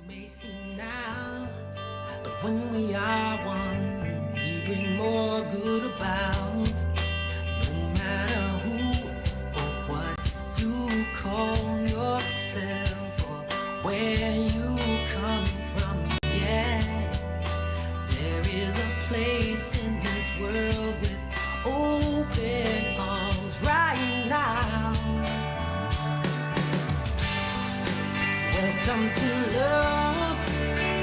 May seem now, but when we are one, we bring more good about. No matter who or what you call yourself or where you come from, yeah, there is a place in this world with open arms right now. Welcome to love,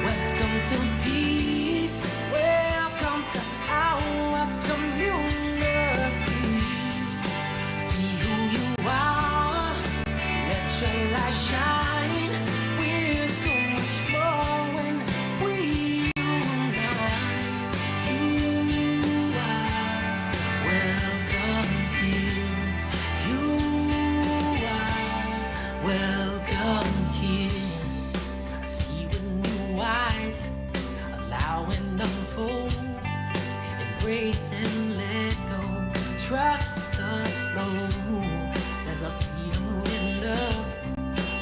welcome to peace, welcome to our community. Be who you are, let your light shine. We're so much more when we unite. You are welcome here. You are welcome here. See with new eyes, allow and unfold, embrace and let go, trust the flow. There's a freedom in love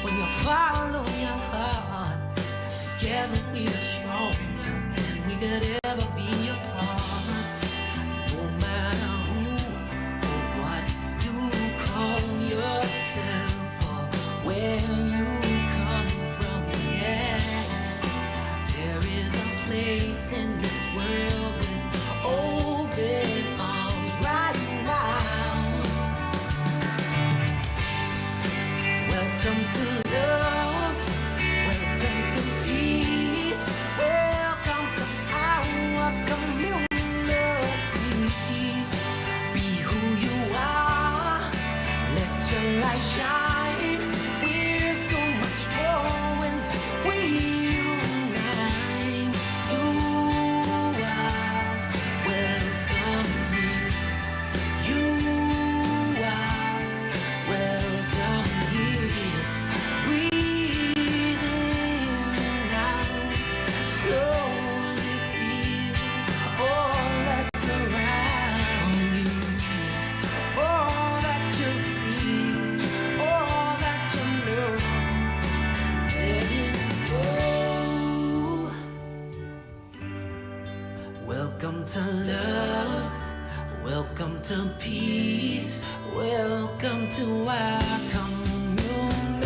when you follow your heart. Together we are stronger than we could ever be apart. No matter who or what you call yourself or where you come from, yeah, there is a place in this world with open arms right now. Welcome to love, welcome to peace, welcome to our community. Be who you are, let your light shine. We're so much more when we unite. You are welcome here. You are welcome here. Breathe in and out, slowly feel all that's around you, all that you feel, all that you know. Let it go. Welcome to love, welcome to peace, welcome to our community.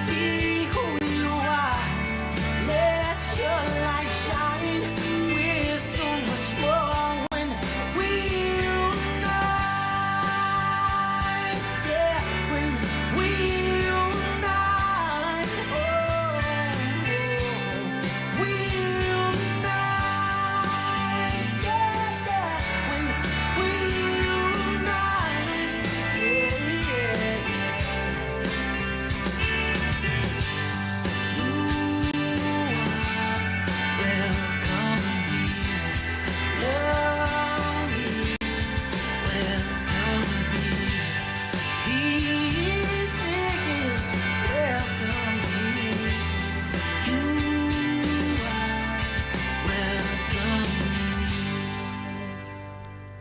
Be who you are, let your light shine. We're so much more when we unite. Yeah, when we unite. Oh, we unite. Yeah, yeah. When we unite. Yeah, yeah, yeah. You are welcome here. Love is welcome here. Peace is welcome here. You are welcome here.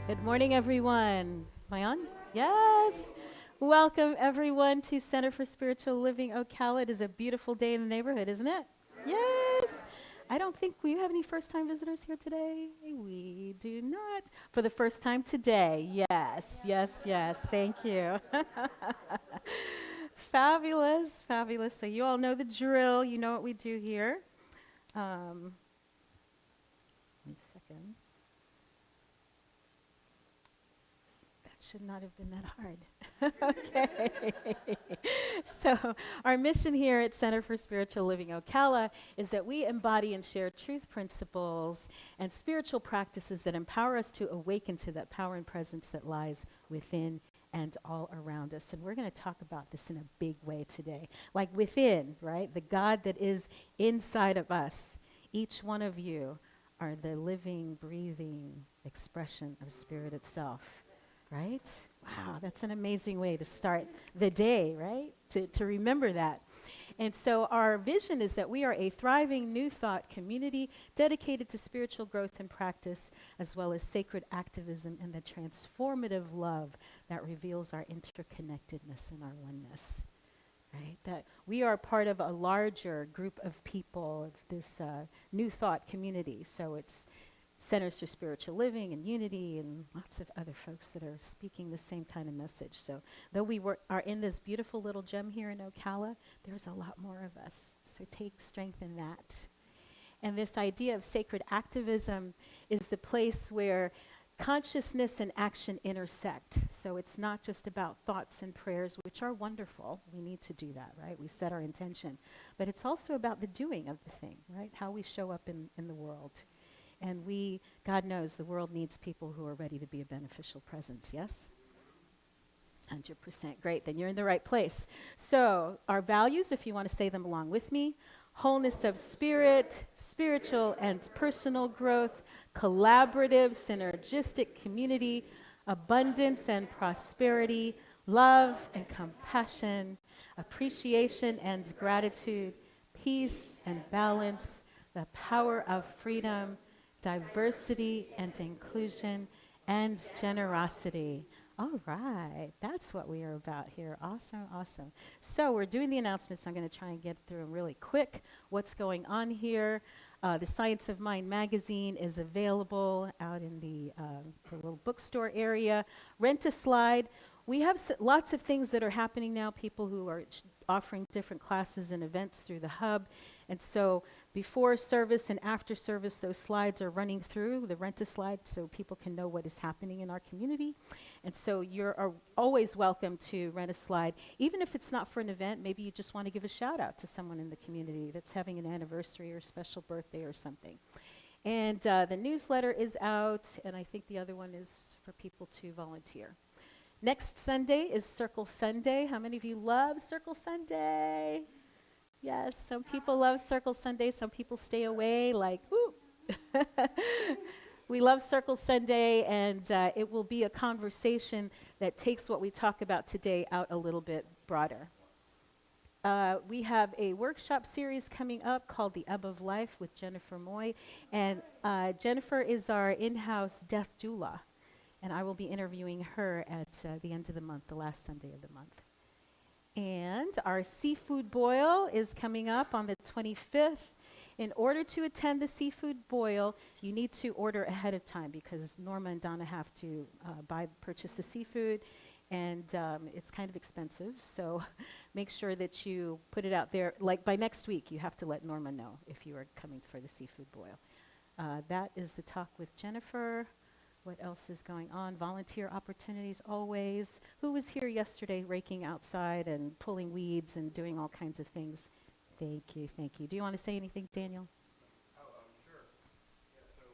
Good morning, everyone. Am I on? Yes. Welcome, everyone, to Center for Spiritual Living Ocala. It is a beautiful day in the neighborhood, isn't it? Yes. I don't think we have any first-time visitors here today. We do not. For the first time today. Yes, yes, yes. Thank you. Fabulous, fabulous. So you all know the drill. You know what we do here. One second. That should not have been that hard. Okay. So, our mission here at Center for Spiritual Living Ocala is that we embody and share truth principles and spiritual practices that empower us to awaken to that power and presence that lies within and all around us. And we're going to talk about this in a big way today. Like within, right? The God that is inside of us. Each one of you are the living, breathing expression of Spirit itself. Right? Wow, that's an amazing way to start the day, right? To remember that. And so our vision is that we are a thriving new thought community dedicated to spiritual growth and practice, as well as sacred activism and the transformative love that reveals our interconnectedness and our oneness. right? That we are part of a larger group of people of this New Thought community. So it's Centers for Spiritual Living and Unity and lots of other folks that are speaking the same kind of message. So though are in this beautiful little gem here in Ocala, there's a lot more of us. So take strength in that. And this idea of sacred activism is the place where consciousness and action intersect. So it's not just about thoughts and prayers, which are wonderful. We need to do that, right? We set our intention. But it's also about the doing of the thing, right? How we show up in the world. And God knows the world needs people who are ready to be a beneficial presence, yes? 100%. Great. Then you're in the right place. So our values, if you want to say them along with me: wholeness of spirit, spiritual and personal growth, collaborative, synergistic community, abundance and prosperity, love and compassion, appreciation and gratitude, peace and balance, the power of freedom, diversity and inclusion, and generosity. All right, that's what we are about here. Awesome, awesome. So we're doing the announcements. I'm going to try and get through them really quick. What's going on here? The Science of Mind magazine is available out in the little bookstore area. Rent a slide. We have lots of things that are happening now, people who are offering different classes and events through the hub. And so before service and after service, those slides are running through, the Rent-A-Slide, so people can know what is happening in our community. And so you're always welcome to rent a slide. Even if it's not for an event, maybe you just want to give a shout out to someone in the community that's having an anniversary or special birthday or something. And the newsletter is out, and I think the other one is for people to volunteer. Next Sunday is Circle Sunday. How many of you love Circle Sunday? Yes, some people love Circle Sunday. Some people stay away like, whoo. We love Circle Sunday, and it will be a conversation that takes what we talk about today out a little bit broader. We have a workshop series coming up called The Ebb of Life with Jennifer Moy. And Jennifer is our in-house death doula. And I will be interviewing her at the end of the month, the last Sunday of the month. And our seafood boil is coming up on the 25th. In order to attend the seafood boil, you need to order ahead of time because Norma and Donna have to purchase the seafood, and it's kind of expensive. So make sure that you put it out there. Like by next week, you have to let Norma know if you are coming for the seafood boil. That is the talk with Jennifer. What else is going on? Volunteer opportunities always. Who was here yesterday raking outside and pulling weeds and doing all kinds of things? Thank you, thank you. Do you want to say anything, Daniel? Sure. Yeah, so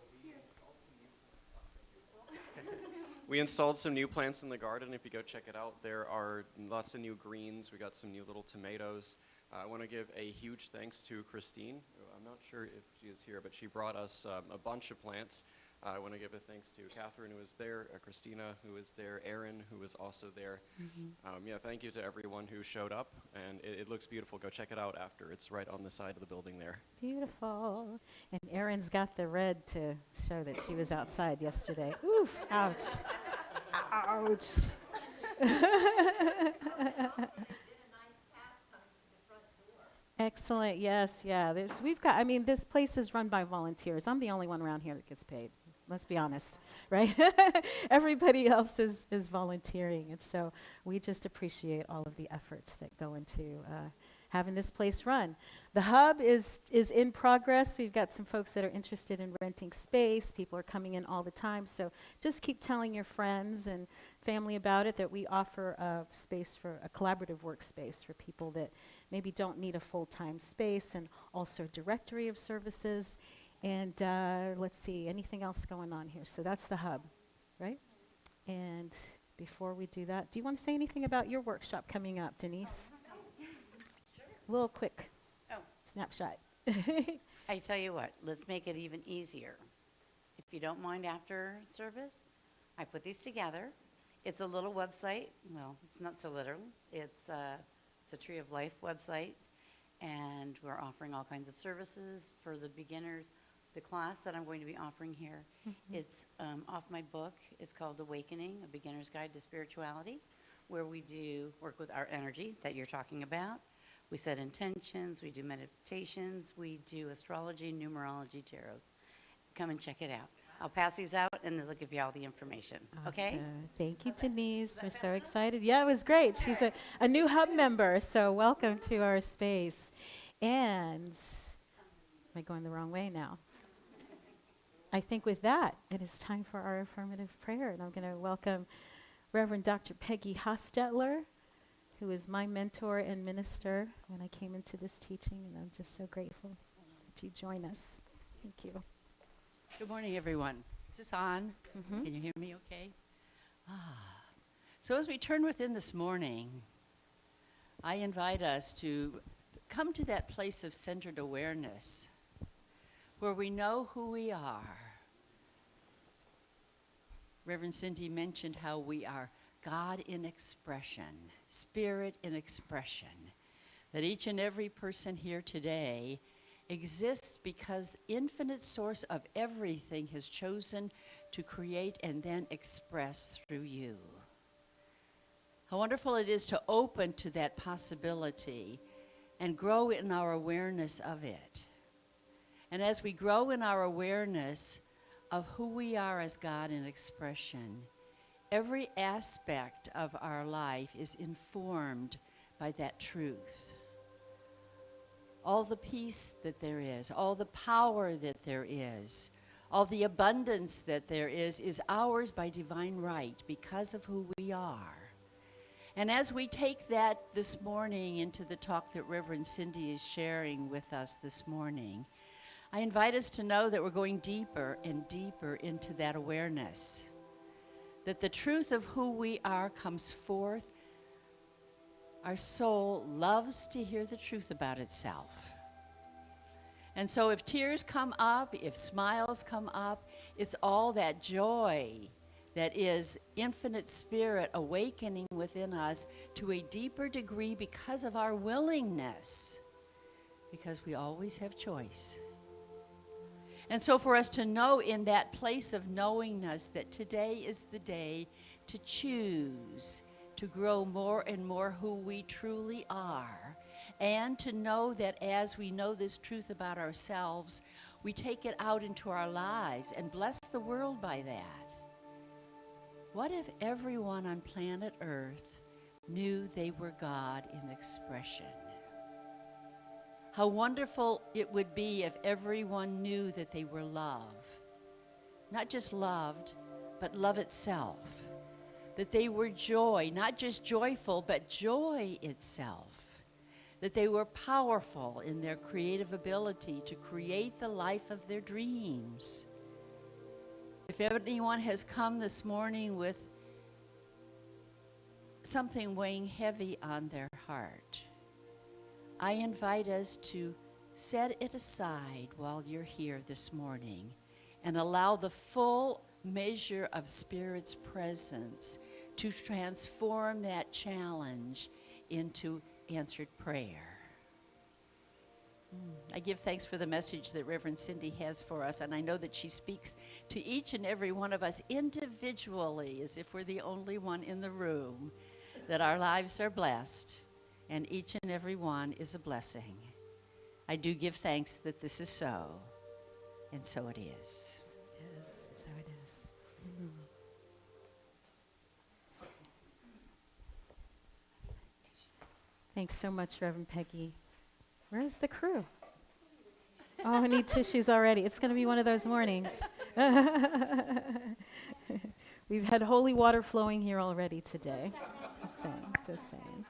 we installed some new plants in the garden. If you go check it out, there are lots of new greens. We got some new little tomatoes. I want to give a huge thanks to Christine. I'm not sure if she is here, but she brought us a bunch of plants. I want to give a thanks to Catherine, who was there, Christina, who was there, Aaron, who was also there. Mm-hmm. Thank you to everyone who showed up, and it looks beautiful. Go check it out after. It's right on the side of the building there. Beautiful. And Erin's got the red to show that she was outside yesterday. Oof, ouch. Ouch. Excellent, yes, yeah. This place is run by volunteers. I'm the only one around here that gets paid. Let's be honest, right? Everybody else is volunteering, and so we just appreciate all of the efforts that go into having this place run. The hub is in progress. We've got some folks that are interested in renting space. People are coming in all the time, so just keep telling your friends and family about it, that we offer a space for a collaborative workspace for people that maybe don't need a full-time space, and also directory of services. And let's see, anything else going on here? So that's the hub, right? And before we do that, do you want to say anything about your workshop coming up, Denise? Sure. A little quick snapshot. I tell you what, let's make it even easier. If you don't mind, after service, I put these together. It's a little website. Well, it's not so little. It's a Tree of Life website, and we're offering all kinds of services for the beginners. The class that I'm going to be offering here, it's off my book. It's called Awakening, A Beginner's Guide to Spirituality. where we do work with our energy that you're talking about. We set intentions, we do meditations, we do astrology, numerology, tarot. Come and check it out. I'll pass these out, and they'll give you all the information, okay? Awesome. Thank you, Denise. We're so excited. Yeah, it was great. She's a new hub member, so welcome to our space. And am I going the wrong way now? I think with that, it is time for our affirmative prayer, and I'm going to welcome Reverend Dr. Peggy Hostetler, who is my mentor and minister when I came into this teaching, and I'm just so grateful that you join us. Thank you. Good morning, everyone. Is this on? Mhm. Can you hear me okay? So as we turn within this morning, I invite us to come to that place of centered awareness where we know who we are. Reverend Cindy mentioned how we are God in expression, Spirit in expression, that each and every person here today exists because infinite source of everything has chosen to create and then express through you. How wonderful it is to open to that possibility and grow in our awareness of it. And as we grow in our awareness of who we are as God in expression, every aspect of our life is informed by that truth. All the peace that there is, all the power that there is, all the abundance that there is ours by divine right because of who we are. And as we take that this morning into the talk that Reverend Cindy is sharing with us this morning, I invite us to know that we're going deeper and deeper into that awareness, that the truth of who we are comes forth. Our soul loves to hear the truth about itself. And so if tears come up, if smiles come up, it's all that joy that is infinite spirit awakening within us to a deeper degree because of our willingness, because we always have choice. And so for us to know in that place of knowingness that today is the day to choose to grow more and more who we truly are, and to know that as we know this truth about ourselves, we take it out into our lives and bless the world by that. What if everyone on planet Earth knew they were God in expression? How wonderful it would be if everyone knew that they were love. Not just loved, but love itself. That they were joy, not just joyful, but joy itself. That they were powerful in their creative ability to create the life of their dreams. If anyone has come this morning with something weighing heavy on their heart, I invite us to set it aside while you're here this morning and allow the full measure of Spirit's presence to transform that challenge into answered prayer. I give thanks for the message that Reverend Cindy has for us, and I know that she speaks to each and every one of us individually, as if we're the only one in the room, that our lives are blessed, and each and every one is a blessing. I do give thanks that this is so, and so it is. Yes, so it is. Thanks so much, Reverend Peggy. Where's the crew? Oh, I need tissues already. It's going to be one of those mornings. We've had holy water flowing here already today. Just saying, just saying.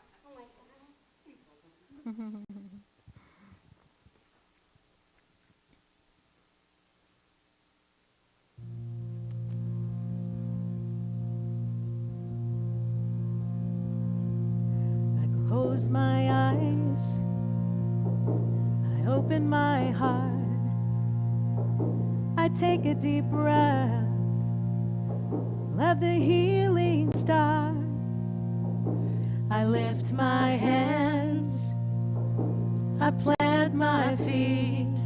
I close my eyes, I open my heart, I take a deep breath, let the healing start. I lift my hands, I plant my feet,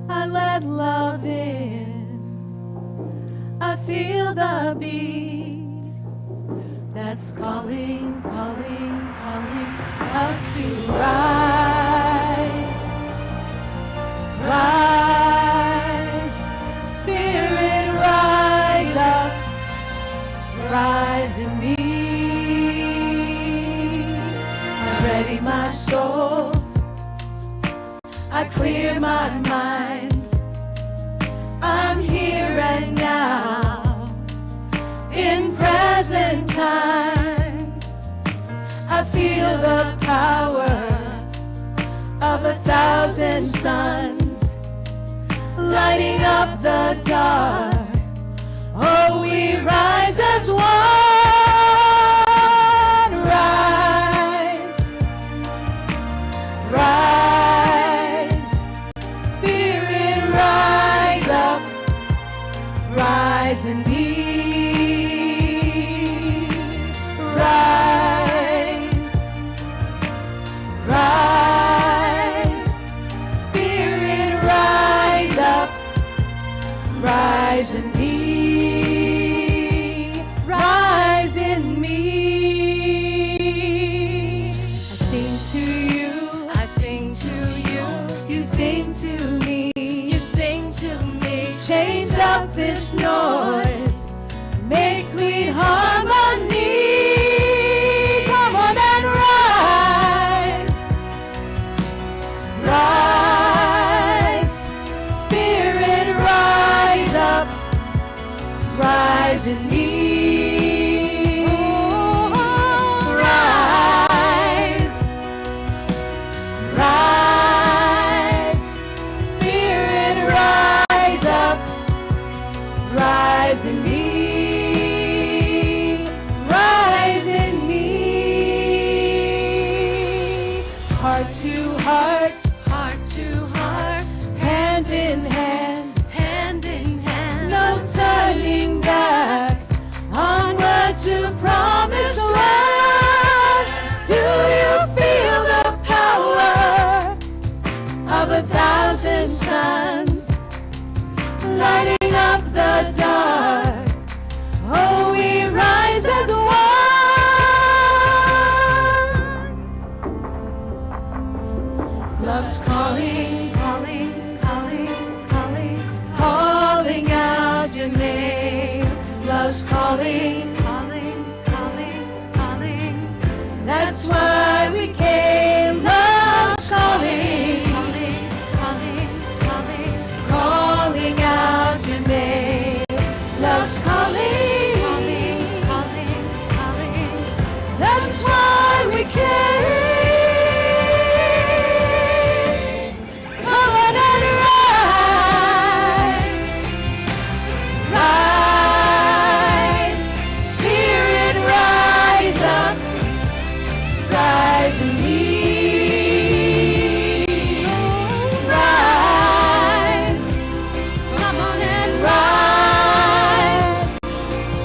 I let love in, I feel the beat. that's calling, calling, calling us to rise. Rise, Spirit, rise up, rise in me. I ready my soul, I clear my mind. I'm here and now, in present time. I feel the power of 1,000 suns lighting up the dark. Oh, we rise as one. Rise, rise, Spirit, rise up, rise in me. Rise, rise, Spirit, rise up, rise in me. Rise in me. I sing to you, I sing to you, you sing to me, you sing to me. Change up this noise, make sweet harmony. Come on and rise, rise, Spirit, rise up, rise in me. Rise, rise, Spirit, rise up, rise in me. Rise in me. Heart to heart, heart to heart, hand in hand, hand in hand. No turning back, onward to promised land. Do you feel the power of 1,000 suns lighting up the dark? Oh, we rise as one. Love's calling, calling, calling, calling, calling out your name. Love's calling, calling, calling, calling. That's why we came. Love's calling, calling, calling, calling, calling out your name. Love's calling, calling, calling, calling. That's why we came. Come on and rise, rise, Spirit, rise up, rise in me. Rise, come on and rise,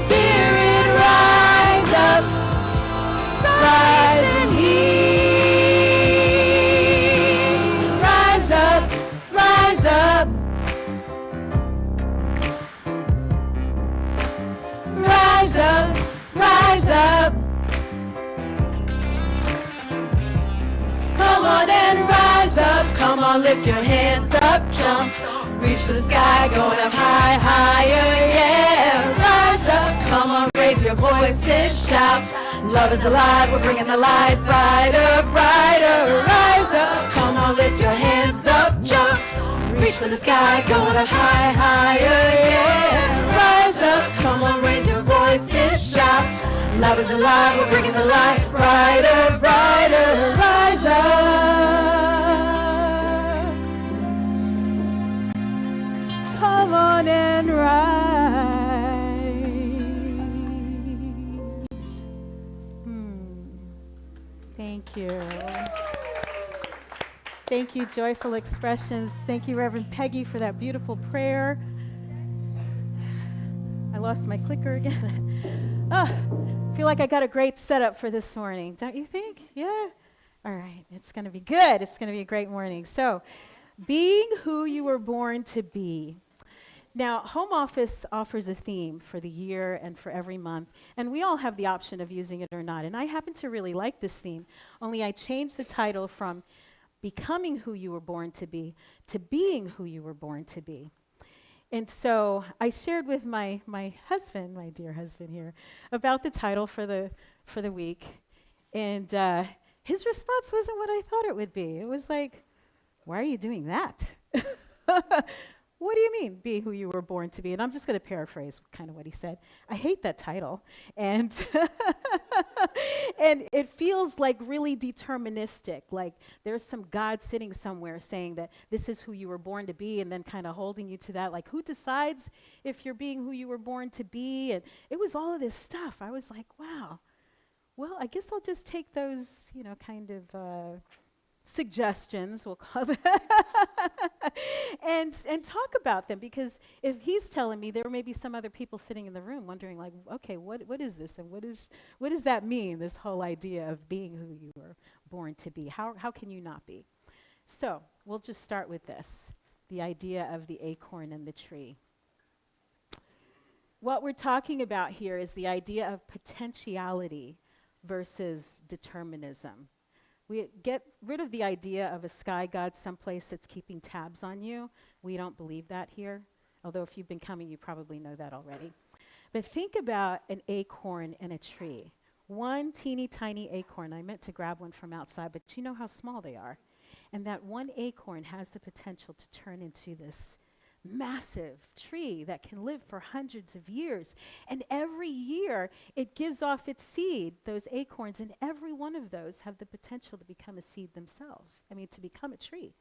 Spirit, rise up, rise in me. Rise up, rise up, rise up, rise up. Come on and rise up, come on, lift your hands up, jump, reach for the sky, going up high, higher, yeah. Rise up, come on, raise your voices, shout, love is alive, we're bringing the light brighter, brighter. Rise up, come on, lift your hands up, jump, reach for the sky, going up high, higher, yeah. Rise up, come on, raise your voices, shout, love is alive, we're bringing the light brighter, brighter. Rise up. Come on and rise. Thank you. Thank you, Joyful Expressions. Thank you, Reverend Peggy, for that beautiful prayer. I lost my clicker again. I feel like I got a great setup for this morning, don't you think? Yeah? All right, it's going to be good. It's going to be a great morning. So, being who you were born to be. Now, Home Office offers a theme for the year and for every month, and we all have the option of using it or not. And I happen to really like this theme, only I changed the title from Becoming Who You Were Born to Be to Being Who You Were Born to Be. And so I shared with my husband, my dear husband here, about the title for the week, and his response wasn't what I thought it would be. It was like, "Why are you doing that?" What do you mean, be who you were born to be? And I'm just going to paraphrase kind of what he said. I hate that title. And, and it feels like really deterministic, like there's some God sitting somewhere saying that this is who you were born to be, and then kind of holding you to that. Like, who decides if you're being who you were born to be? And it was all of this stuff. I was like, wow. Well, I guess I'll just take those, kind of suggestions, we'll call them, and talk about them, because if he's telling me, there may be some other people sitting in the room wondering, like, okay, what is this, and what does that mean, this whole idea of being who you were born to be? How can you not be? So we'll just start with this, the idea of the acorn and the tree. What we're talking about here is the idea of potentiality versus determinism. We get rid of the idea of a sky god someplace that's keeping tabs on you. We don't believe that here, although if you've been coming, you probably know that already. But think about an acorn and a tree. One teeny tiny acorn. I meant to grab one from outside, but you know how small they are. And that one acorn has the potential to turn into this massive tree that can live for hundreds of years. And every year it gives off its seed, those acorns, and every one of those have the potential to become a seed themselves. I mean, to become a tree,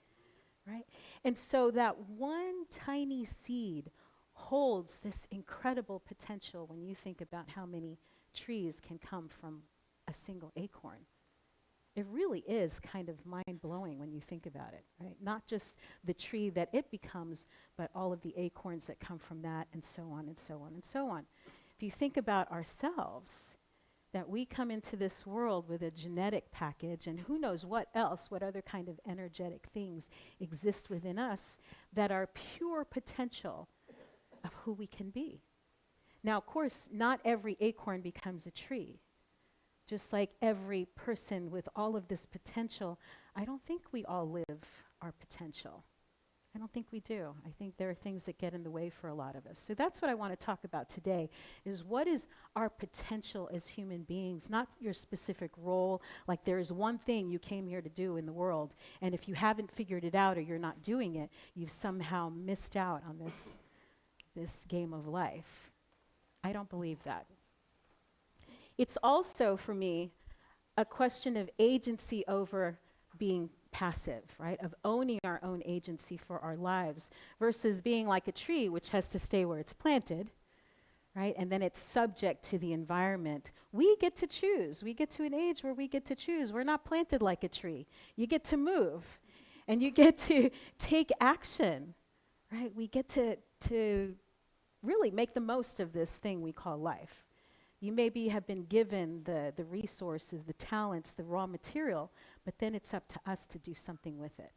right? And so that one tiny seed holds this incredible potential when you think about how many trees can come from a single acorn. It really is kind of mind-blowing when you think about it, right? Not just the tree that it becomes, but all of the acorns that come from that, and so on and so on and so on. If you think about ourselves, that we come into this world with a genetic package, and who knows what else, what other kind of energetic things exist within us that are pure potential of who we can be. Now, of course, not every acorn becomes a tree. Just like every person with all of this potential, I don't think we all live our potential. I don't think we do. I think there are things that get in the way for a lot of us. So that's what I want to talk about today, is what is our potential as human beings, not your specific role, like there is one thing you came here to do in the world, and if you haven't figured it out or you're not doing it, you've somehow missed out on this game of life. I don't believe that. It's also, for me, a question of agency over being passive, right? Of owning our own agency for our lives versus being like a tree, which has to stay where it's planted, right? And then it's subject to the environment. We get to choose. We get to an age where we get to choose. We're not planted like a tree. You get to move, and you get to take action, right? We get to really make the most of this thing we call life. You maybe have been given the resources, the talents, the raw material, but then it's up to us to do something with it.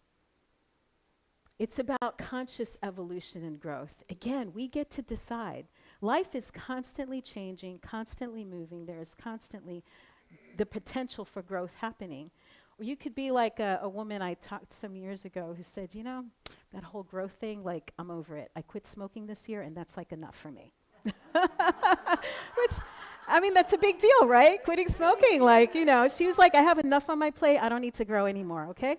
It's about conscious evolution and growth. Again, we get to decide. Life is constantly changing, constantly moving. There is constantly the potential for growth happening. Or you could be like a woman I talked some years ago who said, that whole growth thing, like, I'm over it. I quit smoking this year, and that's like enough for me. Which, I mean, that's a big deal, right? Quitting smoking, she was like, I have enough on my plate. I don't need to grow anymore, okay?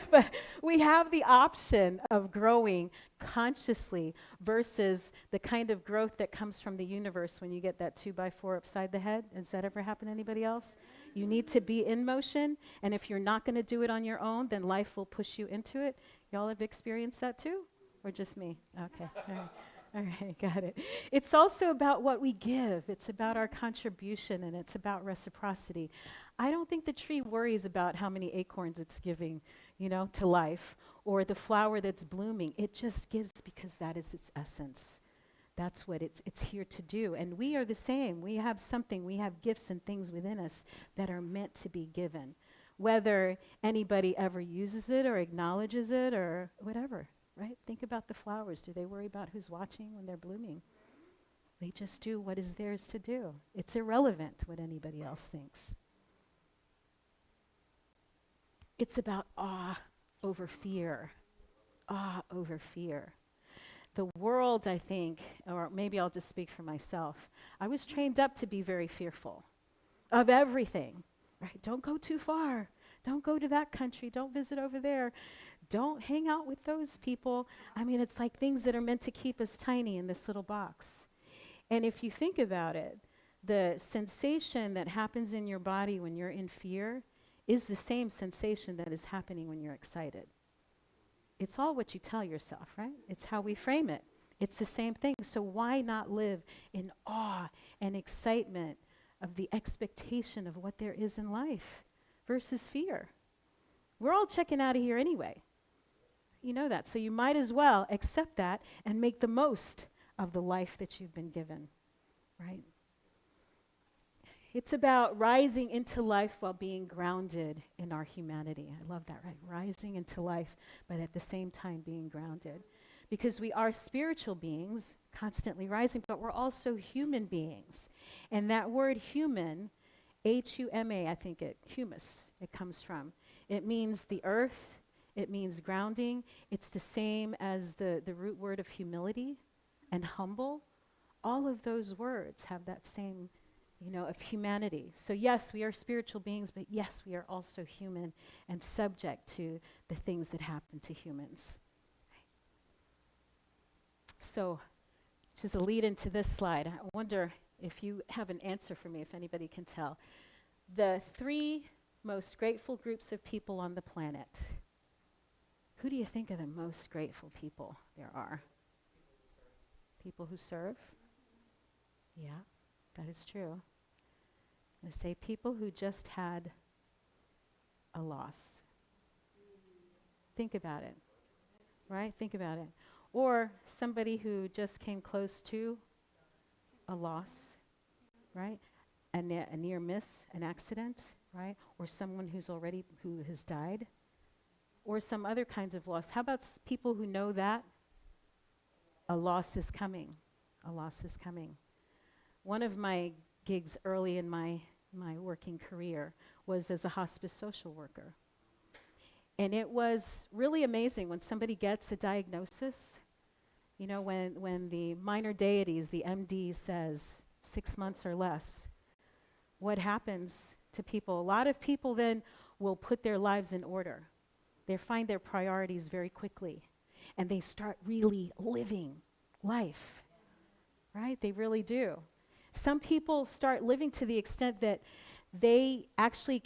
But we have the option of growing consciously versus the kind of growth that comes from the universe when you get that 2x4 upside the head. Has that ever happened to anybody else? You need to be in motion, and if you're not going to do it on your own, then life will push you into it. Y'all have experienced that too? Or just me? Okay, all right. All right, got it. It's also about what we give. It's about our contribution, and it's about reciprocity. I don't think the tree worries about how many acorns it's giving, to life, or the flower that's blooming. It just gives because that is its essence. That's what it's here to do. And we are the same. We have something. We have gifts and things within us that are meant to be given. Whether anybody ever uses it or acknowledges it or whatever, right? Think about the flowers. Do they worry about who's watching when they're blooming? They just do what is theirs to do. It's irrelevant what anybody else thinks. It's about awe over fear. Awe over fear. The world, I think, or maybe I'll just speak for myself, I was trained up to be very fearful of everything, right? Don't go too far. Don't go to that country. Don't visit over there. Don't hang out with those people. I mean, it's like things that are meant to keep us tiny in this little box. And if you think about it, the sensation that happens in your body when you're in fear is the same sensation that is happening when you're excited. It's all what you tell yourself, right? It's how we frame it. It's the same thing. So why not live in awe and excitement of the expectation of what there is in life versus fear? We're all checking out of here anyway. You know that. So you might as well accept that and make the most of the life that you've been given, right? It's about rising into life while being grounded in our humanity. I love that, right? Rising into life, but at the same time being grounded. Because we are spiritual beings, constantly rising, but we're also human beings. And that word human, H-U-M-A, I think humus, it comes from. It means the earth, it means grounding. It's the same as the root word of humility and humble. All of those words have that same, of humanity. So yes, we are spiritual beings, but yes, we are also human and subject to the things that happen to humans. So, just a lead into this slide. I wonder if you have an answer for me, if anybody can tell. The 3 most grateful groups of people on the planet. Who do you think are the most grateful people there are? People who serve? Yeah, that is true. I say people who just had a loss. Think about it, right? Think about it. Or somebody who just came close to a loss, right? A near miss, an accident, right? Or someone who has died. Or some other kinds of loss. How about people who know that a loss is coming? A loss is coming. One of my gigs early in my working career was as a hospice social worker. And it was really amazing when somebody gets a diagnosis, when the minor deities, the MD says 6 months or less, what happens to people? A lot of people then will put their lives in order. They find their priorities very quickly, and they start really living life, right? They really do. Some people start living to the extent that they've actually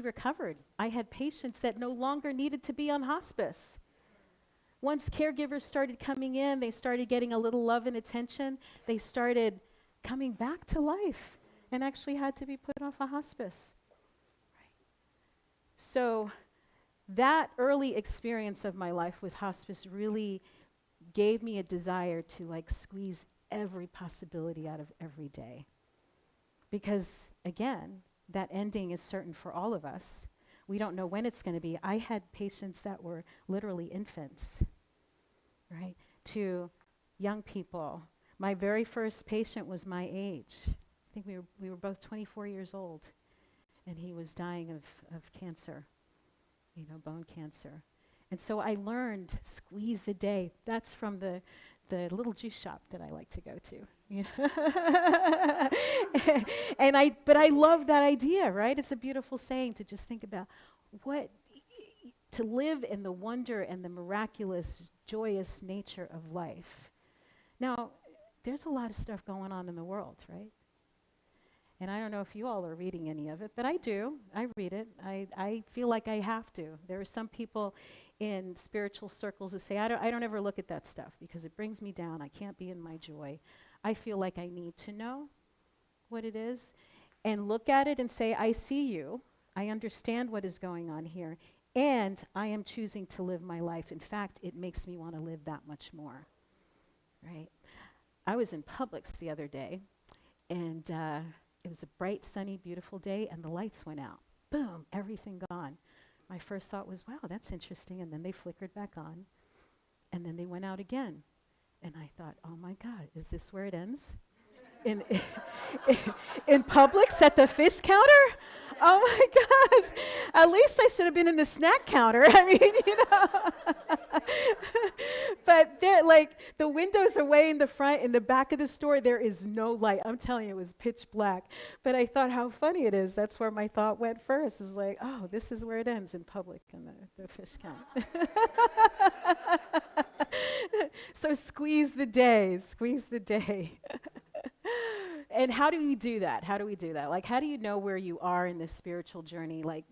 recovered. I had patients that no longer needed to be on hospice. Once caregivers started coming in, they started getting a little love and attention, they started coming back to life and actually had to be put off a hospice. Right. So that early experience of my life with hospice really gave me a desire to squeeze every possibility out of every day. Because again, that ending is certain for all of us. We don't know when it's going to be. I had patients that were literally infants, right? To young people. My very first patient was my age. I think we were both 24 years old, and he was dying of cancer, bone cancer. And so I learned squeeze the day. That's from the little juice shop that I like to go to. But I love that idea, right? It's a beautiful saying to just think about to live in the wonder and the miraculous, joyous nature of life. Now, there's a lot of stuff going on in the world, right? And I don't know if you all are reading any of it, but I do. I read it. I feel like I have to. There are some people in spiritual circles who say, I don't ever look at that stuff because it brings me down. I can't be in my joy. I feel like I need to know what it is and look at it and say, I see you. I understand what is going on here. And I am choosing to live my life. In fact, it makes me want to live that much more, right? I was in Publix the other day, and it was a bright, sunny, beautiful day, and the lights went out. Boom, everything gone. My first thought was, wow, that's interesting, and then they flickered back on. And then they went out again. And I thought, oh my God, is this where it ends? In, in Publix at the fish counter? Oh my gosh. At least I should have been in the snack counter. I mean, you know. But they're like, the windows are way in the front. In the back of the store, there is no light. I'm telling you, it was pitch black. But I thought how funny it is. That's where my thought went first. Is like, oh, this is where it ends, in Publix and the fish counter. So squeeze the day, squeeze the day. And how do we do that? How do we do that? Like, how do you know where you are in this spiritual journey? Like,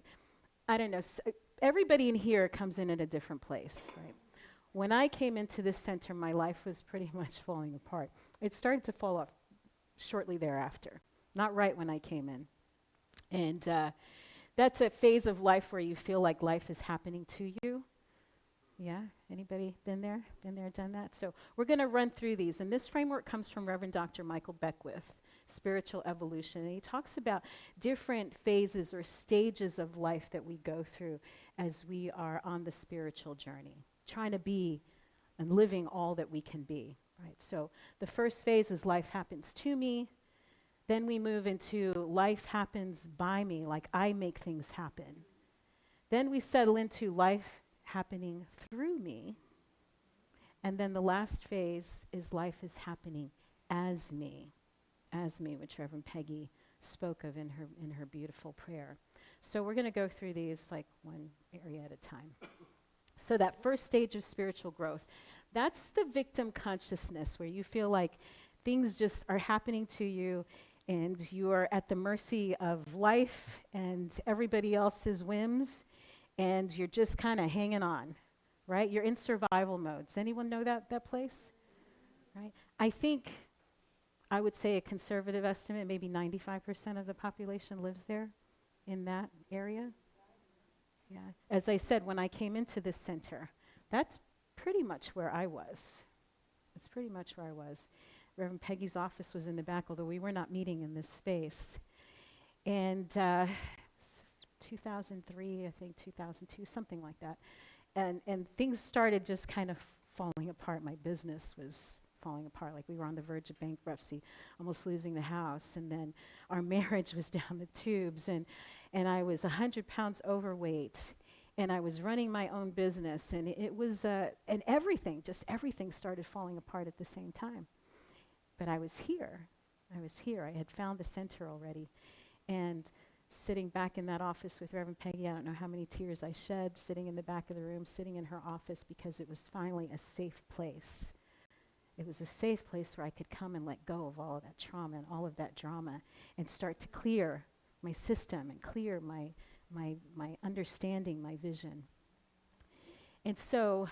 I don't know. Everybody in here comes in at a different place, right? When I came into this center, my life was pretty much falling apart. It started to fall off shortly thereafter, not right when I came in. And that's a phase of life where you feel like life is happening to you. Yeah? Anybody been there? Been there, done that? So we're going to run through these. And this framework comes from Reverend Dr. Michael Beckwith, Spiritual Evolution. And he talks about different phases or stages of life that we go through as we are on the spiritual journey, trying to be and living all that we can be, right? So the first phase is life happens to me. Then we move into life happens by me, like I make things happen. Then we settle into life happening through me. And then the last phase is life is happening as me, which Reverend Peggy spoke of in her beautiful prayer. So we're going to go through these like one area at a time. So that first stage of spiritual growth, that's the victim consciousness, where you feel like things just are happening to you and you are at the mercy of life and everybody else's whims, and you're just kind of hanging on, right? You're in survival mode. Does anyone know that place? Right? I think I would say a conservative estimate, maybe 95% of the population lives there in that area. Yeah. As I said, when I came into this center, that's pretty much where I was. That's pretty much where I was. Reverend Peggy's office was in the back, although we were not meeting in this space. And 2003, I think 2002, something like that. And things started just kind of falling apart. My business was falling apart. Like, we were on the verge of bankruptcy, almost losing the house. And then our marriage was down the tubes. And I was 100 pounds overweight. And I was running my own business. And it was, and everything started falling apart at the same time. But I was here. I had found the center already. And sitting back in that office with Reverend Peggy, I don't know how many tears I shed, sitting in the back of the room, sitting in her office, because it was finally a safe place. It was a safe place where I could come and let go of all of that trauma and all of that drama and start to clear my system and clear my understanding, my vision. And so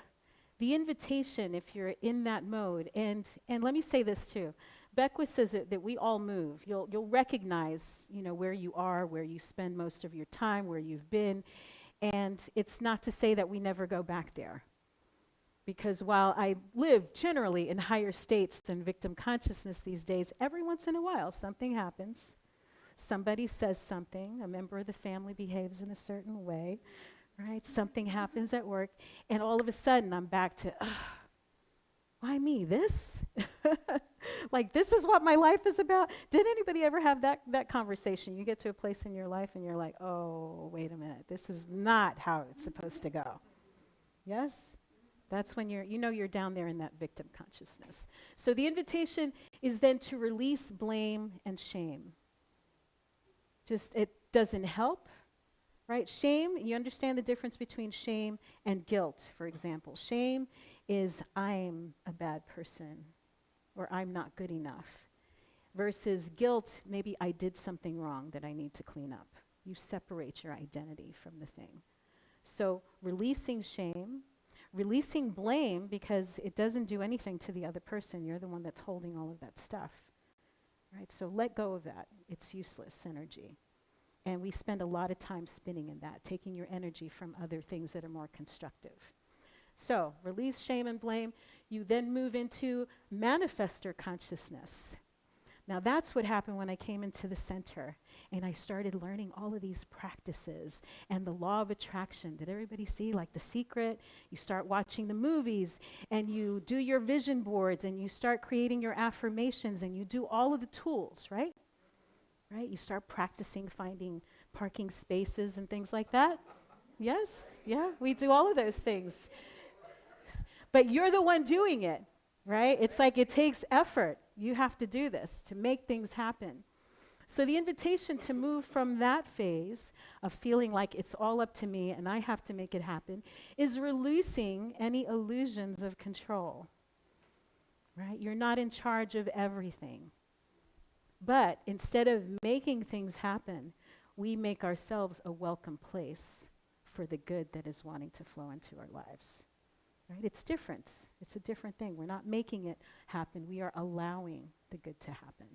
the invitation, if you're in that mode, and let me say this too, Beckwith says that we all move. You'll recognize, where you are, where you spend most of your time, where you've been, and it's not to say that we never go back there. Because while I live generally in higher states than victim consciousness these days, every once in a while something happens. Somebody says something, a member of the family behaves in a certain way, right? Something happens at work, and all of a sudden I'm back to, why me, this? Like, this is what my life is about? Did anybody ever have that conversation? You get to a place in your life and you're like, oh, wait a minute, this is not how it's supposed to go. Yes? That's when you're down there in that victim consciousness. So the invitation is then to release blame and shame. Just, it doesn't help, right? Shame, you understand the difference between shame and guilt, for example. Shame is, I'm a bad person, or I'm not good enough. Versus guilt, maybe I did something wrong that I need to clean up. You separate your identity from the thing. So releasing shame, releasing blame, because it doesn't do anything to the other person. You're the one that's holding all of that stuff. Right? So let go of that. It's useless energy. And we spend a lot of time spinning in that, taking your energy from other things that are more constructive. So release shame and blame. You then move into manifester consciousness. Now that's what happened when I came into the center and I started learning all of these practices and the law of attraction. Did everybody see like The Secret? You start watching the movies and you do your vision boards and you start creating your affirmations and you do all of the tools, right? Right? You start practicing finding parking spaces and things like that. Yes, yeah, we do all of those things. But you're the one doing it, right? It's like it takes effort. You have to do this to make things happen. So the invitation to move from that phase of feeling like it's all up to me and I have to make it happen is releasing any illusions of control, right? You're not in charge of everything. But instead of making things happen, we make ourselves a welcome place for the good that is wanting to flow into our lives. Right? It's different. It's a different thing. We're not making it happen. We are allowing the good to happen.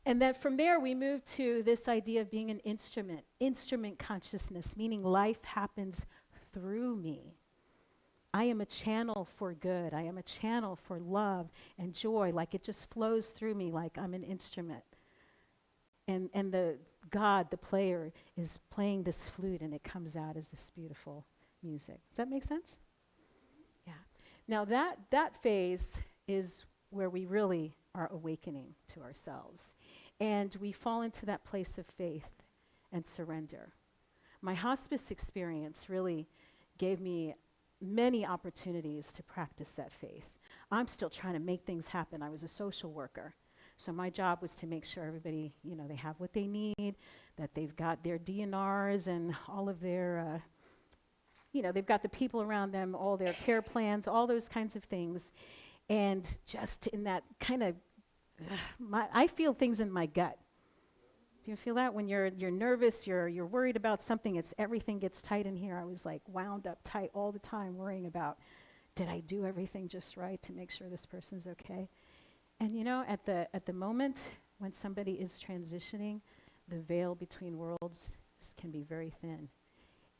And then from there, we move to this idea of being an instrument consciousness, meaning life happens through me. I am a channel for good. I am a channel for love and joy, like it just flows through me like I'm an instrument. And the God, the player, is playing this flute and it comes out as this beautiful music. Does that make sense? Yeah. Now that phase is where we really are awakening to ourselves. And we fall into that place of faith and surrender. My hospice experience really gave me many opportunities to practice that faith. I'm still trying to make things happen. I was a social worker. So my job was to make sure everybody, they have what they need, that they've got their DNRs and all of their they've got the people around them, all their care plans, all those kinds of things. And just in that kind of, I feel things in my gut. Do you feel that? When you're nervous, you're worried about something, everything gets tight in here. I was like wound up tight all the time, worrying about, did I do everything just right to make sure this person's okay? And at the moment when somebody is transitioning, the veil between worlds can be very thin.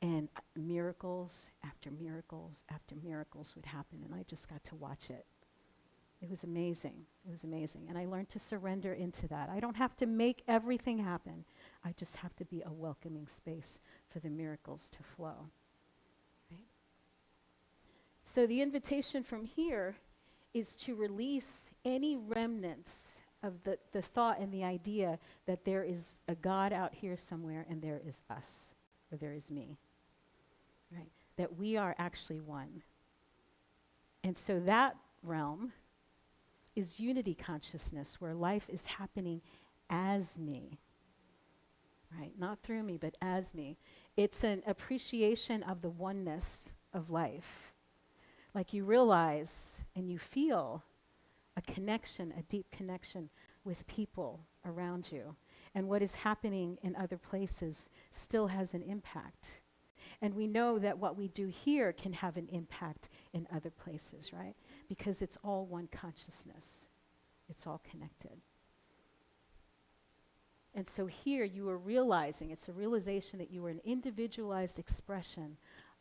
And miracles after miracles after miracles would happen, and I just got to watch it. It was amazing. It was amazing. And I learned to surrender into that. I don't have to make everything happen. I just have to be a welcoming space for the miracles to flow. Right? So the invitation from here is to release any remnants of the thought and the idea that there is a God out here somewhere and there is us, or there is me. Right? That we are actually one. And so that realm is unity consciousness, where life is happening as me. Right? Not through me, but as me. It's an appreciation of the oneness of life. Like you realize and you feel a connection, a deep connection with people around you. And what is happening in other places still has an impact. And we know that what we do here can have an impact in other places, right? Because it's all one consciousness. It's all connected. And so here you are realizing, it's a realization that you are an individualized expression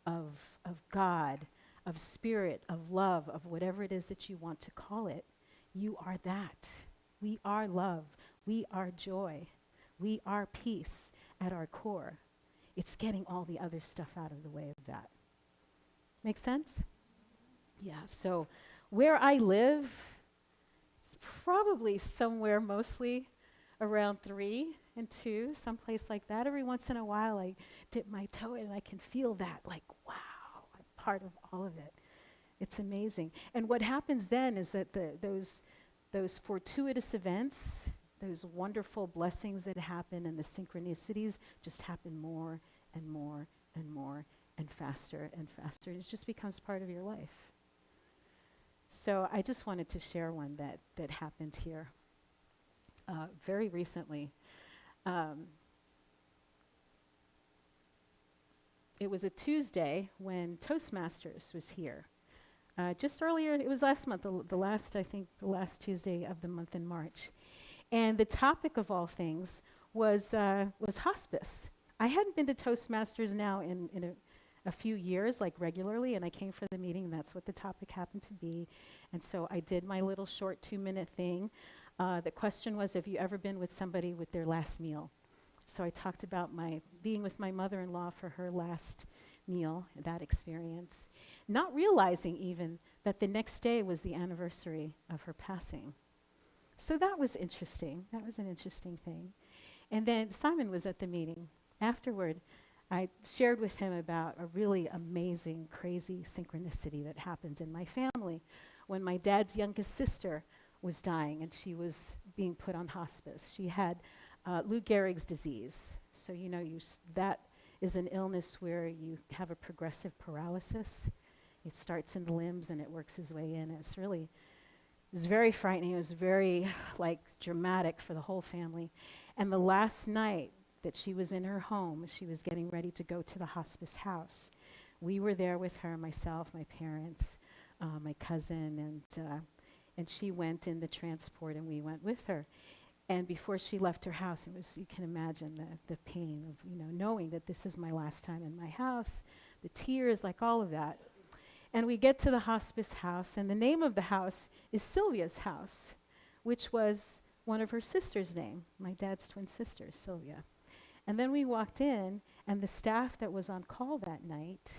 of God, of spirit, of love, of whatever it is that you want to call it. You are that. We are love. We are joy. We are peace at our core. It's getting all the other stuff out of the way of that. Make sense? Yeah, so where I live is probably somewhere mostly around 3 and 2, someplace like that. Every once in a while I dip my toe in and I can feel that, like, wow, I'm part of all of it. It's amazing. And what happens then is that those fortuitous events, those wonderful blessings that happen and the synchronicities just happen more and more and more and faster and faster. It just becomes part of your life. So I just wanted to share one that happened here very recently. It was a Tuesday when Toastmasters was here. Just earlier, it was last month, the last Tuesday of the month in March. And the topic of all things was hospice. I hadn't been to Toastmasters now in a few years, like regularly, and I came for the meeting, and that's what the topic happened to be. And so I did my little short 2-minute thing. The question was, have you ever been with somebody with their last meal? So I talked about my being with my mother-in-law for her last meal, that experience, not realizing even that the next day was the anniversary of her passing. So that was interesting. That was an interesting thing. And then Simon was at the meeting. Afterward, I shared with him about a really amazing, crazy synchronicity that happened in my family when my dad's youngest sister was dying and she was being put on hospice. She had Lou Gehrig's disease. So that is an illness where you have a progressive paralysis. It starts in the limbs and it works its way in. It was very frightening. It was very dramatic for the whole family. And the last night that she was in her home, she was getting ready to go to the hospice house. We were there with her, myself, my parents, my cousin, and she went in the transport and we went with her. And before she left her house, you can imagine the pain of, knowing that this is my last time in my house, the tears, all of that. And we get to the hospice house, and the name of the house is Sylvia's house, which was one of her sister's name, my dad's twin sister, Sylvia. And then we walked in, and the staff that was on call that night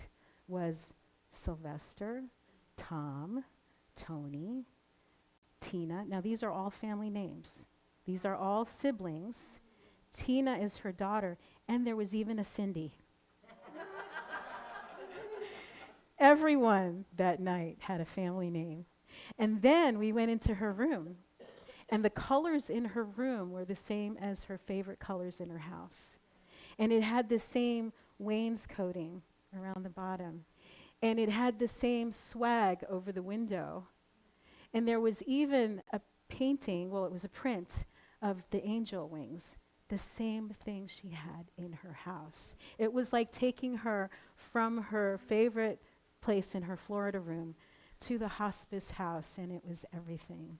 was Sylvester, Tom, Tony, Tina. Now, these are all family names. These are all siblings. Tina is her daughter, and there was even a Cindy. Everyone that night had a family name. And then we went into her room, and the colors in her room were the same as her favorite colors in her house. And it had the same wainscoting around the bottom. And it had the same swag over the window. And there was even a painting, it was a print of the angel wings, the same thing she had in her house. It was like taking her from her favorite place in her Florida room to the hospice house, and it was everything.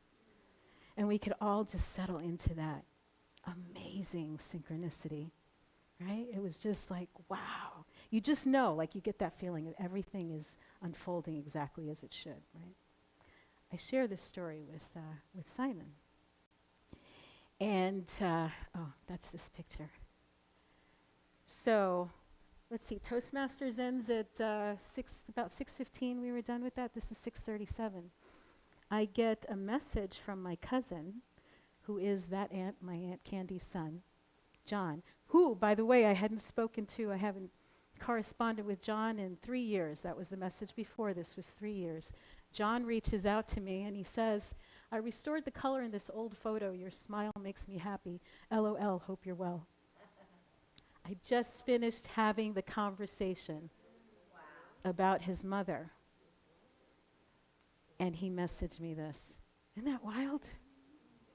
And we could all just settle into that amazing synchronicity, right? It was just wow. You just know, you get that feeling that everything is unfolding exactly as it should, right? I share this story with Simon. And, that's this picture. So, let's see, Toastmasters ends at about 6:15. We were done with that. This is 6:37. I get a message from my cousin, who is my Aunt Candy's son, John, who, by the way, I hadn't spoken to. I haven't corresponded with John in 3 years. That was the message before. This was 3 years. John reaches out to me and he says, I restored the color in this old photo. Your smile makes me happy. LOL, hope you're well. I just finished having the conversation about his mother. And he messaged me this. Isn't that wild?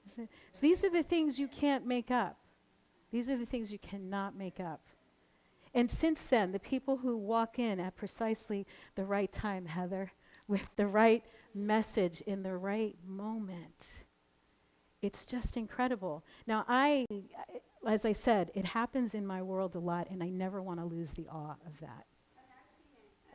So these are the things you can't make up. These are the things you cannot make up. And since then, the people who walk in at precisely the right time, Heather, with the right message in the right moment, it's just incredible. Now, as I said, it happens in my world a lot, and I never want to lose the awe of that.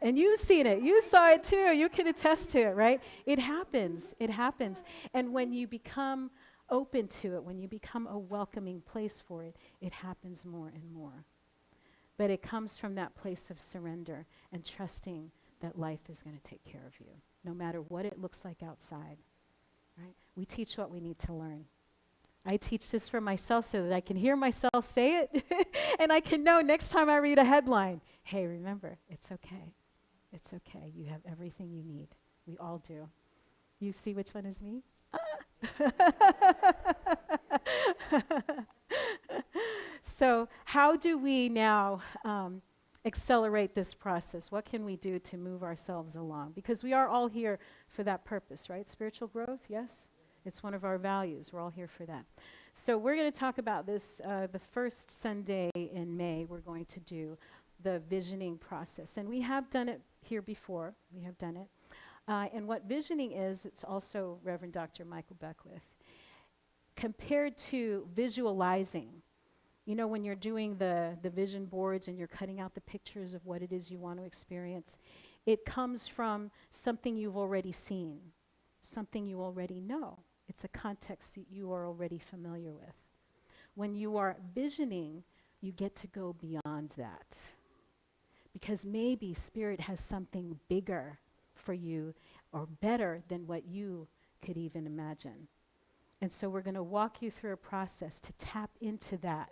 And you've seen it. You saw it too. You can attest to it, right? It happens. It happens. And when you become open to it, when you become a welcoming place for it, it happens more and more. But it comes from that place of surrender and trusting that life is going to take care of you, no matter what it looks like outside, right? We teach what we need to learn. I teach this for myself so that I can hear myself say it, and I can know next time I read a headline, hey, remember, it's okay. It's okay. You have everything you need. We all do. You see which one is me? So how do we now accelerate this process? What can we do to move ourselves along? Because we are all here for that purpose, right? Spiritual growth, yes? It's one of our values. We're all here for that. So we're going to talk about this the first Sunday in May. We're going to do the visioning process. And we have done it here before. We have done it. And what visioning is, it's also Reverend Dr. Michael Beckwith. Compared to visualizing, when you're doing the vision boards and you're cutting out the pictures of what it is you want to experience, it comes from something you've already seen, something you already know. It's a context that you are already familiar with. When you are visioning, you get to go beyond that. Because maybe Spirit has something bigger for you or better than what you could even imagine. And so we're going to walk you through a process to tap into that.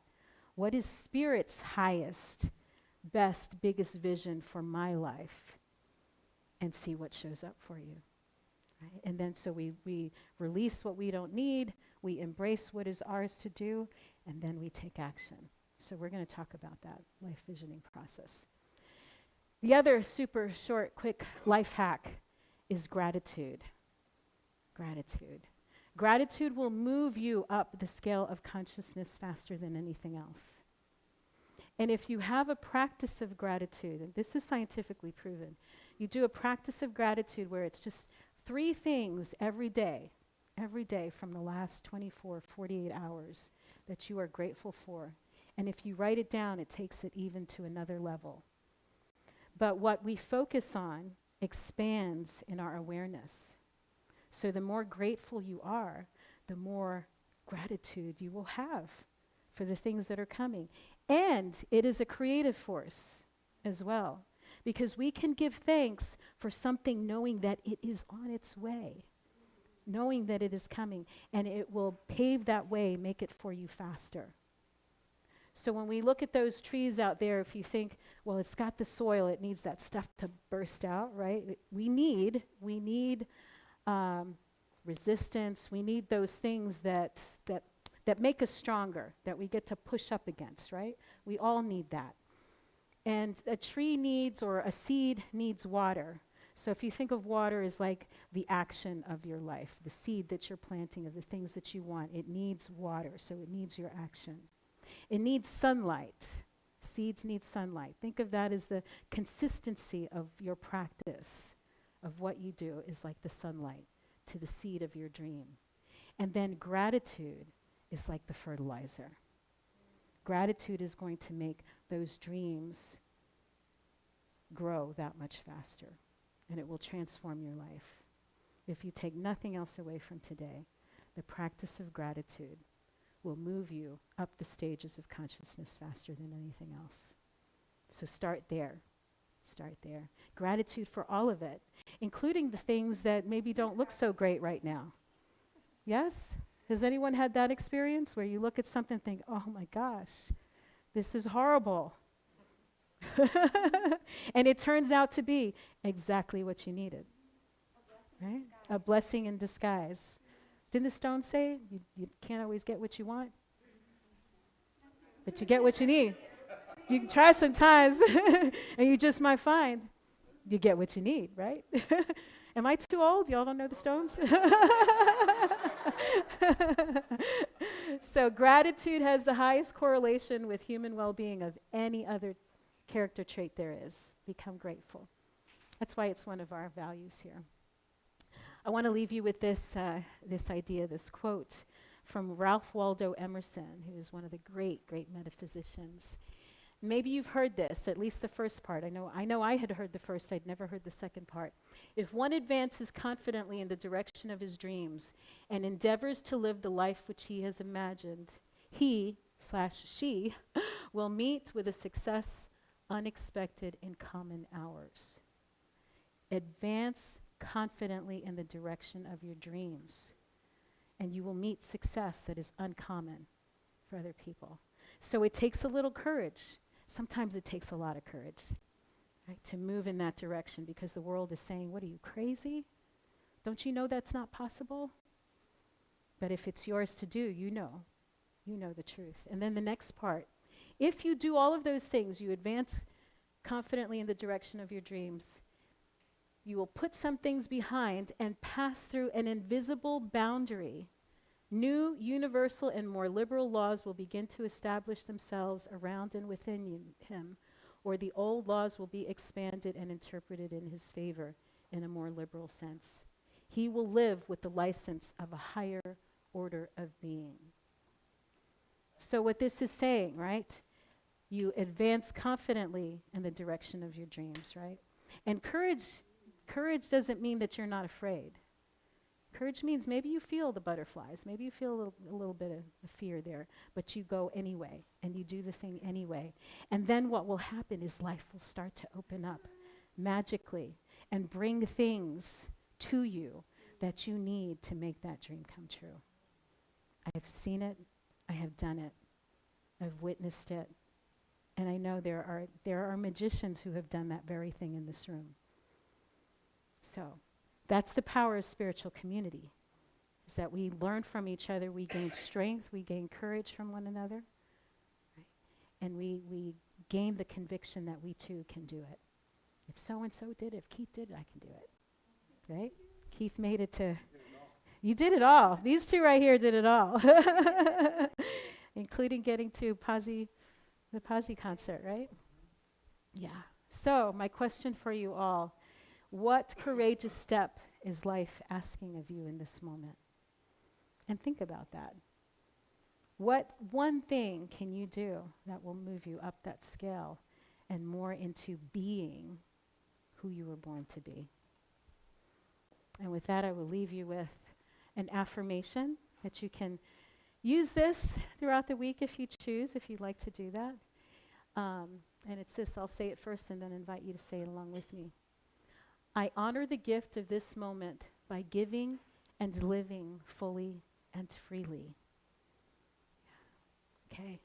What is Spirit's highest, best, biggest vision for my life? And see what shows up for you. Right? And then so we release what we don't need, we embrace what is ours to do, and then we take action. So we're going to talk about that life visioning process. The other super short, quick life hack is gratitude. Gratitude. Gratitude will move you up the scale of consciousness faster than anything else. And if you have a practice of gratitude, and this is scientifically proven, you do a practice of gratitude where it's just 3 things every day from the last 24, 48 hours that you are grateful for. And if you write it down, it takes it even to another level. But what we focus on expands in our awareness. So the more grateful you are, the more gratitude you will have for the things that are coming. And it is a creative force as well, because we can give thanks for something knowing that it is on its way, knowing that it is coming, and it will pave that way, make it for you faster. So when we look at those trees out there, if you think, well, it's got the soil, it needs that stuff to burst out, right? We need resistance. We need those things that make us stronger, that we get to push up against, right? We all need that. And a tree needs, or a seed needs water. So if you think of water as like the action of your life, the seed that you're planting of the things that you want, it needs water, so it needs your action. It needs sunlight. Seeds need sunlight. Think of that as the consistency of your practice, of what you do is like the sunlight to the seed of your dream. And then gratitude is like the fertilizer. Gratitude is going to make those dreams grow that much faster, and it will transform your life. If you take nothing else away from today, the practice of gratitude will move you up the stages of consciousness faster than anything else. So start there. Start there. Gratitude for all of it, including the things that maybe don't look so great right now. Yes? Has anyone had that experience where you look at something and think, oh my gosh, this is horrible. And it turns out to be exactly what you needed. Right? A blessing in disguise. Didn't the stone say you can't always get what you want? But you get what you need. You can try sometimes, and you just might find you get what you need, right? Am I too old? Y'all don't know the Stones? So gratitude has the highest correlation with human well-being of any other character trait there is. Become grateful. That's why it's one of our values here. I want to leave you with this idea, this quote from Ralph Waldo Emerson, who is one of the great metaphysicians. Maybe you've heard this, at least the first part. I know I had heard the first, I'd never heard the second part. If one advances confidently in the direction of his dreams and endeavors to live the life which he has imagined, he/she will meet with a success unexpected in common hours. Advance confidently in the direction of your dreams, and you will meet success that is uncommon for other people. So it takes a little courage. Sometimes it takes a lot of courage, right, to move in that direction, because the world is saying, what are you, crazy? Don't you know that's not possible? But if it's yours to do, you know the truth. And then the next part, if you do all of those things, you advance confidently in the direction of your dreams, you will put some things behind and pass through an invisible boundary. New, universal, and more liberal laws will begin to establish themselves around and within him, or the old laws will be expanded and interpreted in his favor in a more liberal sense. He will live with the license of a higher order of being. So what this is saying, right? You advance confidently in the direction of your dreams, right? And courage doesn't mean that you're not afraid. Courage means maybe you feel the butterflies, maybe you feel a little bit of fear there, but you go anyway, and you do the thing anyway. And then what will happen is life will start to open up magically and bring things to you that you need to make that dream come true. I've seen it, I have done it, I've witnessed it, and I know there are magicians who have done that very thing in this room. So that's the power of spiritual community, is that we learn from each other, we gain strength, we gain courage from one another, right? And we gain the conviction that we too can do it. If so-and-so did it, if Keith did it, I can do it, right? Keith made it to, you did it all. These two right here did it all, including getting to the Pazzi concert, right? Yeah. So my question for you all, what courageous step is life asking of you in this moment? And think about that. What one thing can you do that will move you up that scale and more into being who you were born to be? And with that, I will leave you with an affirmation that you can use this throughout the week if you choose, if you'd like to do that. And it's this, I'll say it first and then invite you to say it along with me. I honor the gift of this moment by giving and living fully and freely. Okay.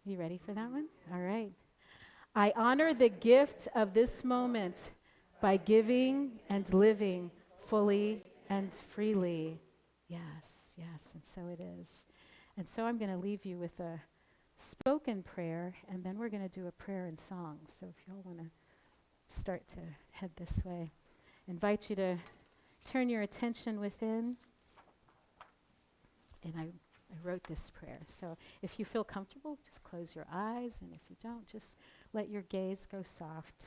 You ready for that one? All right. I honor the gift of this moment by giving and living fully and freely. Yes, yes, and so it is. And so I'm going to leave you with a spoken prayer, and then we're going to do a prayer and song. So if y'all want to start to head this way, I invite you to turn your attention within. And I wrote this prayer. So if you feel comfortable, just close your eyes, and if you don't, just let your gaze go soft.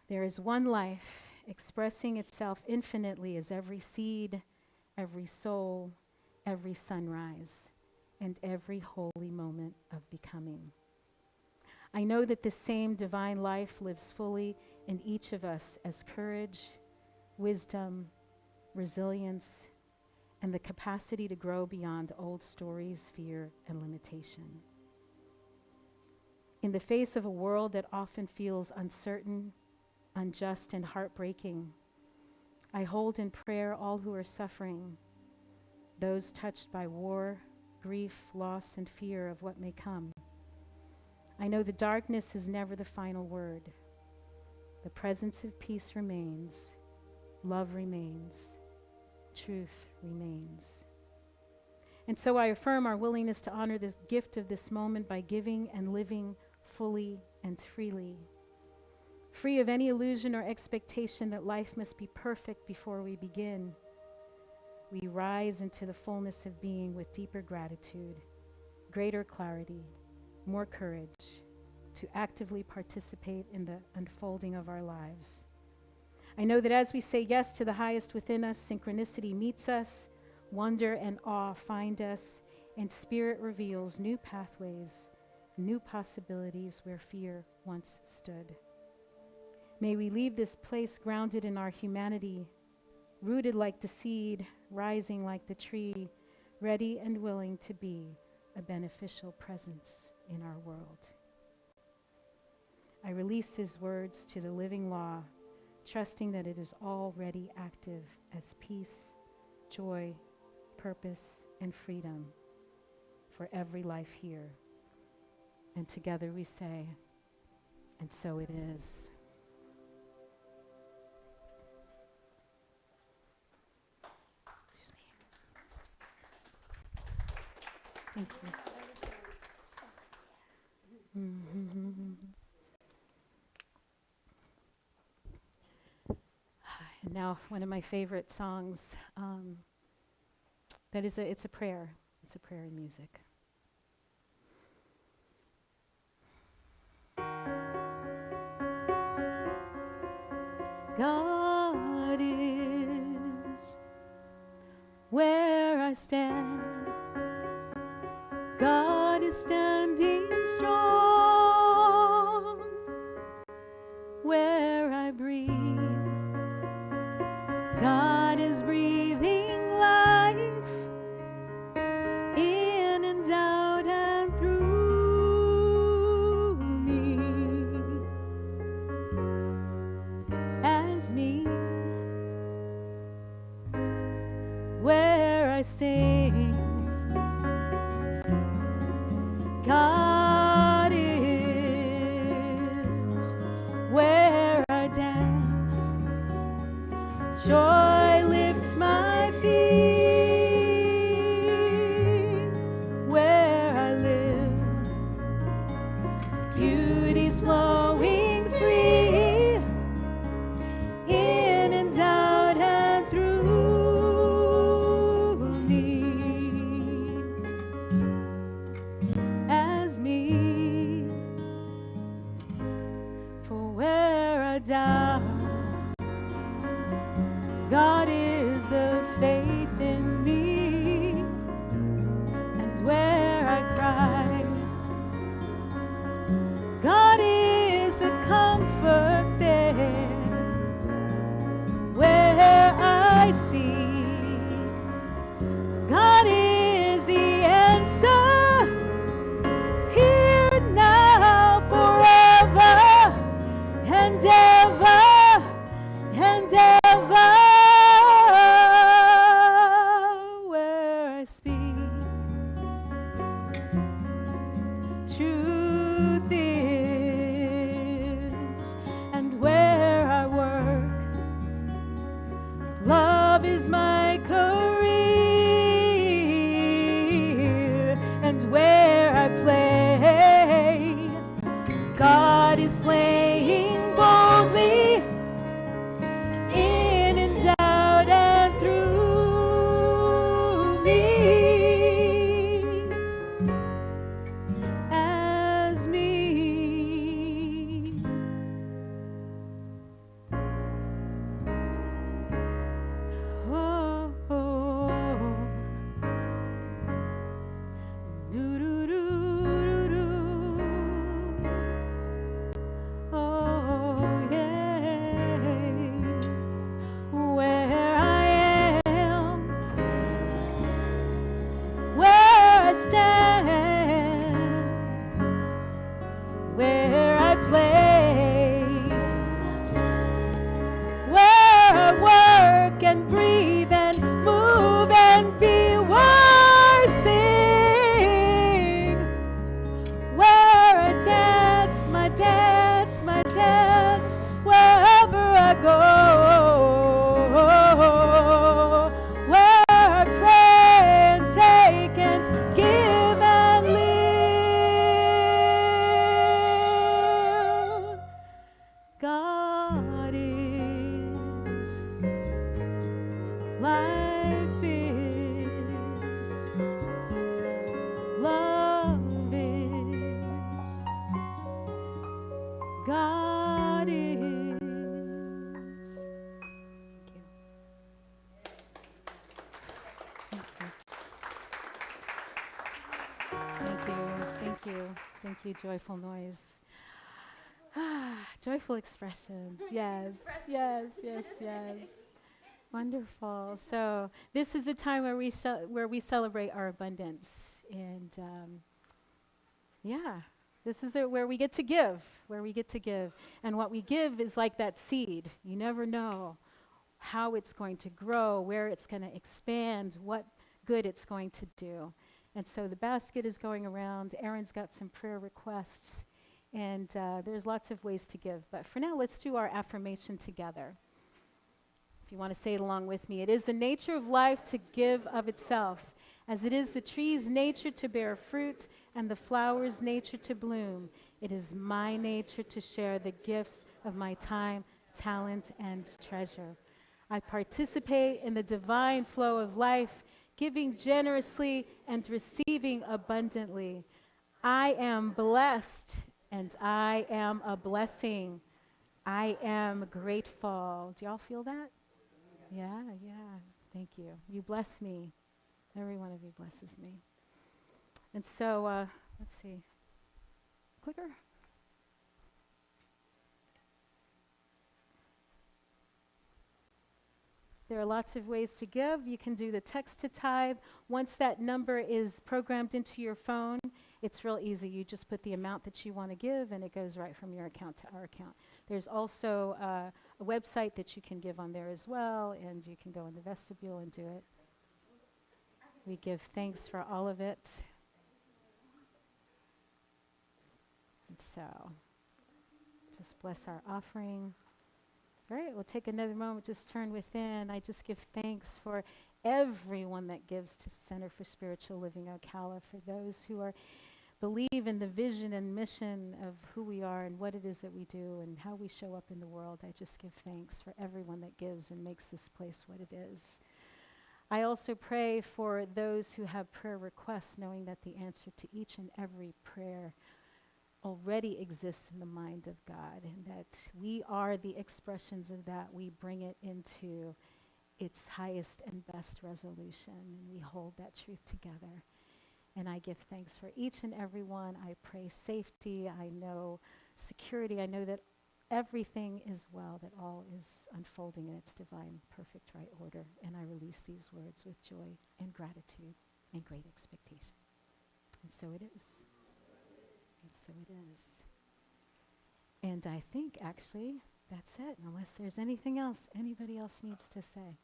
There is one life expressing itself infinitely as every seed, every soul, every sunrise, and every holy moment of becoming. I know that the same divine life lives fully in each of us as courage, wisdom, resilience, and the capacity to grow beyond old stories, fear, and limitation. In the face of a world that often feels uncertain, unjust, and heartbreaking, I hold in prayer all who are suffering, those touched by war, grief, loss, and fear of what may come. I know the darkness is never the final word. The presence of peace remains, love remains, truth remains. And so I affirm our willingness to honor this gift of this moment by giving and living fully and freely, free of any illusion or expectation that life must be perfect before we begin. We rise into the fullness of being with deeper gratitude, greater clarity, more courage to actively participate in the unfolding of our lives. I know that as we say yes to the highest within us, synchronicity meets us, wonder and awe find us, and spirit reveals new pathways, new possibilities where fear once stood. May we leave this place grounded in our humanity, rooted like the seed, rising like the tree, ready and willing to be a beneficial presence in our world. I release these words to the living law, trusting that it is already active as peace, joy, purpose, and freedom for every life here. And together we say, and so it is. Excuse me. Thank you. And now one of my favorite songs, it's a prayer. It's a prayer in music. God is where I stand. God is standing strong where I breathe. doubt, God is the faith in me. And where I cry, God is the comfort there. Where I seek, God is the answer. Here now, forever and ever and ever. Where I speak, truth is, and where I work, love is my career. And where I play, God is playing boldly, in and out and through me, as me. Oh, oh, do do do do do. Oh yeah, where I am, where I stand, where I play, where I work and breathe and move and be where I sing, where I dance, my dance, my dance, wherever I go, where I pray and take and give and live. God is, life is, love is, God is. Thank you. Thank you. Thank you, Joyful Noise. Joyful expressions. Yes, yes, yes, yes. Wonderful. So this is the time where we celebrate our abundance, and yeah, this is where we get to give, and what we give is like that seed. You never know how it's going to grow, where it's going to expand, what good it's going to do. And so the basket is going around. Aaron's got some prayer requests, and there's lots of ways to give. But for now, let's do our affirmation together. If you want to say it along with me, it is the nature of life to give of itself, as it is the tree's nature to bear fruit and the flower's nature to bloom. It is my nature to share the gifts of my time, talent, and treasure. I participate in the divine flow of life, giving generously and receiving abundantly. I am blessed and I am a blessing. I am grateful. Do y'all feel that? Yeah. Thank you. You bless me. Every one of you blesses me. And so, let's see. Clicker. There are lots of ways to give. You can do the text to tithe. Once that number is programmed into your phone, it's real easy. You just put the amount that you want to give, and it goes right from your account to our account. There's also a website that you can give on there as well, and you can go in the vestibule and do it. We give thanks for all of it. And so, just bless our offering. All right, we'll take another moment, just turn within. I just give thanks for everyone that gives to Center for Spiritual Living Ocala, for those who believe in the vision and mission of who we are and what it is that we do and how we show up in the world. I just give thanks for everyone that gives and makes this place what it is. I also pray for those who have prayer requests, knowing that the answer to each and every prayer already exists in the mind of God, and that we are the expressions of that. We bring it into its highest and best resolution, and we hold that truth together. And I give thanks for each and every one. I pray safety. I know security. I know that everything is well, that all is unfolding in its divine, perfect, right order. And I release these words with joy and gratitude and great expectation. And so it is. And so it is. And I think, actually, that's it, unless there's anything else anybody else needs to say.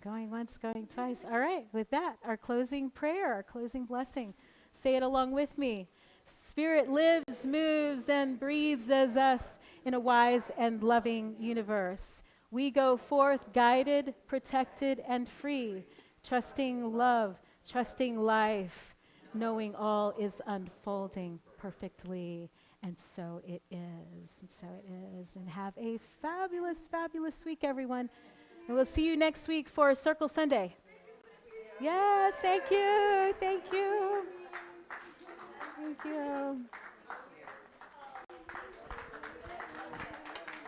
Going once, going twice. All right, with that, our closing prayer, our closing blessing. Say it along with me. Spirit lives, moves, and breathes as us in a wise and loving universe. We go forth guided, protected, and free, trusting love, trusting life, knowing all is unfolding perfectly. And so it is. And so it is. And have a fabulous, fabulous week, everyone. And we'll see you next week for Circle Sunday. Yes, thank you. Thank you. Thank you.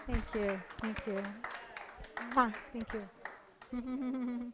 Thank you. Thank you. Mwah. Thank you.